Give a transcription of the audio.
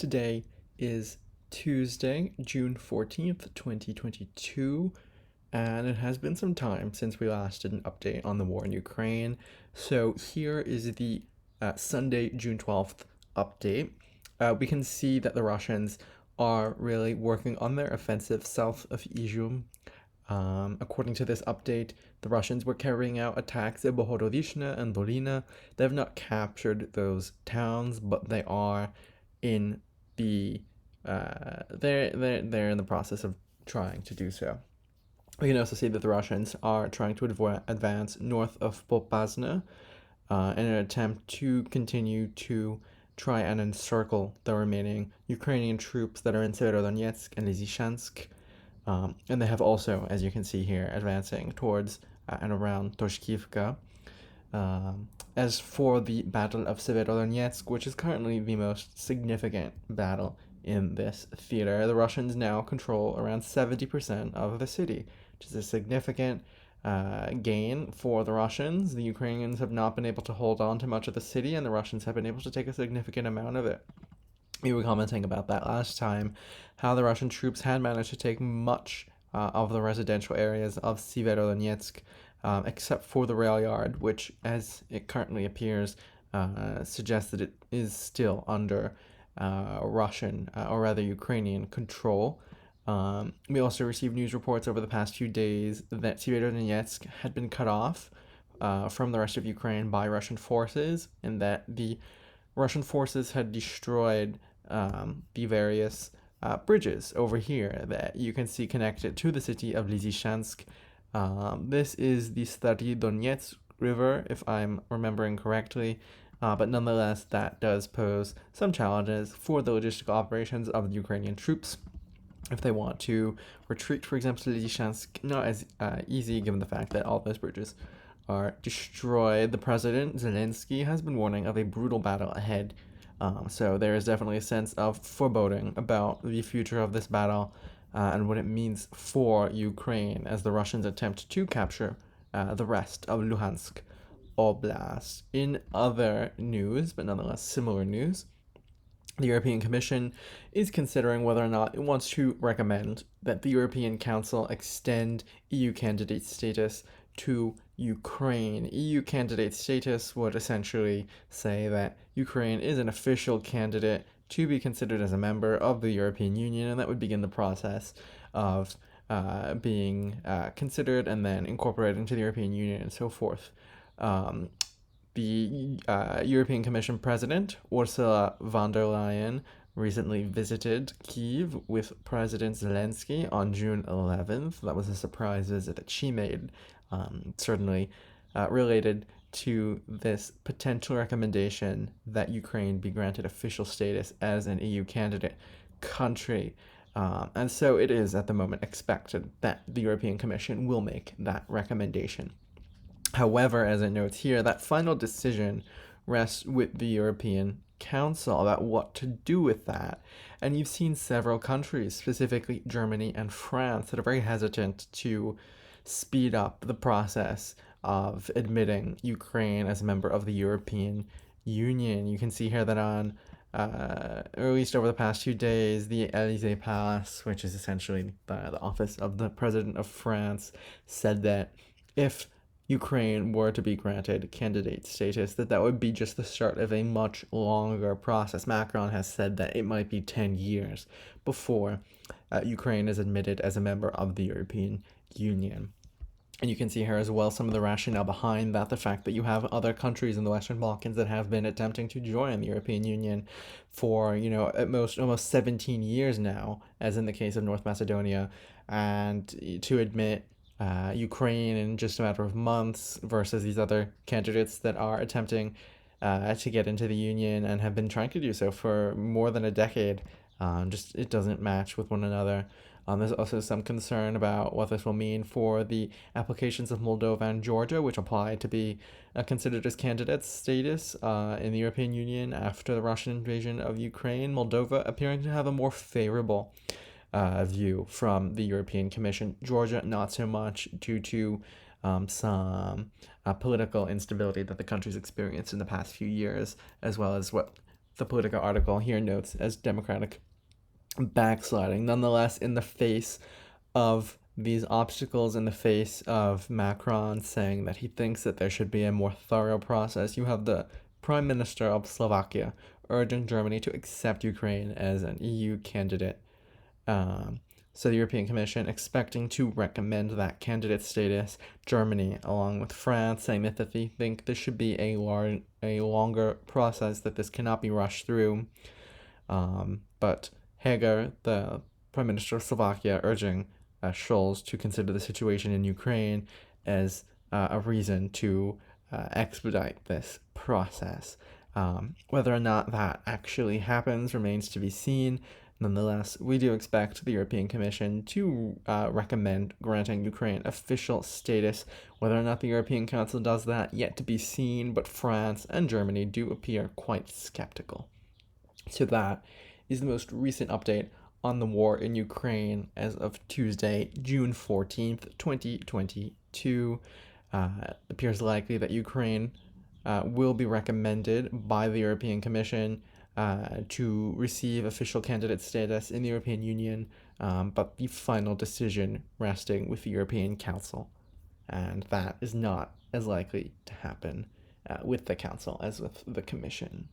Today is Tuesday, June 14th, 2022, and it has been some time since we last did an update on the war in Ukraine. So here is the Sunday, June 12th update. We can see that the Russians are really working on their offensive south of Izium. According to this update, the Russians were carrying out attacks at Bohorodishne and Dolina. They have not captured those towns, but they are in the they're in the process of trying to do so. We can also see that the Russians are trying to advance north of Popasna in an attempt to continue to try and encircle the remaining Ukrainian troops that are in Sievierodonetsk and Lysychansk. And they have also, as you can see here, advancing towards and around Toshkivka. As for the Battle of Sievierodonetsk, which is currently the most significant battle in this theater, the Russians now control around 70% of the city, which is a significant gain for the Russians. The Ukrainians have not been able to hold on to much of the city, and the Russians have been able to take a significant amount of it. We were commenting about that last time, how the Russian troops had managed to take much of the residential areas of Sievierodonetsk, except for the rail yard, which, as it currently appears, suggests that it is still under Russian, or rather Ukrainian, control. We also received news reports over the past few days that Sievierodonetsk had been cut off from the rest of Ukraine by Russian forces, and that the Russian forces had destroyed the various bridges over here that you can see connected to the city of Lysychansk. This is the Stary Donetsk River, if I'm remembering correctly, but nonetheless, that does pose some challenges for the logistical operations of the Ukrainian troops. If they want to retreat, for example, to Lysychansk, not as easy given the fact that all those bridges are destroyed. The president, Zelensky, has been warning of a brutal battle ahead. So there is definitely a sense of foreboding about the future of this battle and what it means for Ukraine as the Russians attempt to capture the rest of Luhansk Oblast. In other news, but nonetheless similar news, the European Commission is considering whether or not it wants to recommend that the European Council extend EU candidate status to Ukraine. EU candidate status would essentially say that Ukraine is an official candidate to be considered as a member of the European Union, and that would begin the process of being considered and then incorporated into the European Union and so forth. The European Commission President, Ursula von der Leyen, recently visited Kyiv with President Zelensky on June 11th. That was a surprise visit that she made, certainly related to this potential recommendation that Ukraine be granted official status as an EU candidate country. And so it is at the moment expected that the European Commission will make that recommendation. However, as it notes here, that final decision rests with the European Council about what to do with that. And you've seen several countries, specifically Germany and France, that are very hesitant to speed up the process of admitting Ukraine as a member of the European Union. You can see here that on, at least over the past few days, the Elysee Palace, which is essentially the office of the President of France, said that if Ukraine were to be granted candidate status, that would be just the start of a much longer process. Macron has said that it might be 10 years before Ukraine is admitted as a member of the European Union. And you can see here as well some of the rationale behind that, the fact that you have other countries in the Western Balkans that have been attempting to join the European Union for, at most almost 17 years now, as in the case of North Macedonia, and to admit Ukraine in just a matter of months versus these other candidates that are attempting to get into the Union and have been trying to do so for more than a decade. Just it doesn't match with one another. There's also some concern about what this will mean for the applications of Moldova and Georgia, which apply to be considered as candidates status in the European Union after the Russian invasion of Ukraine. Moldova appearing to have a more favorable view from the European Commission. Georgia, not so much, due to some political instability that the country's experienced in the past few years, as well as what the Politico article here notes as Democratic backsliding. Nonetheless, in the face of these obstacles, in the face of Macron saying that he thinks that there should be a more thorough process, you have the Prime Minister of Slovakia urging Germany to accept Ukraine as an EU candidate. So the European Commission expecting to recommend that candidate status. Germany, along with France, saying that they think this should be a longer process, that this cannot be rushed through. But Heger, the Prime Minister of Slovakia, urging Scholz to consider the situation in Ukraine as a reason to expedite this process. Whether or not that actually happens remains to be seen. Nonetheless, we do expect the European Commission to recommend granting Ukraine official status. Whether or not the European Council does that, yet to be seen, but France and Germany do appear quite skeptical. So that is the most recent update on the war in Ukraine as of Tuesday, June 14th, 2022. It appears likely that Ukraine will be recommended by the European Commission to receive official candidate status in the European Union, but the final decision resting with the European Council. And that is not as likely to happen with the Council as with the Commission.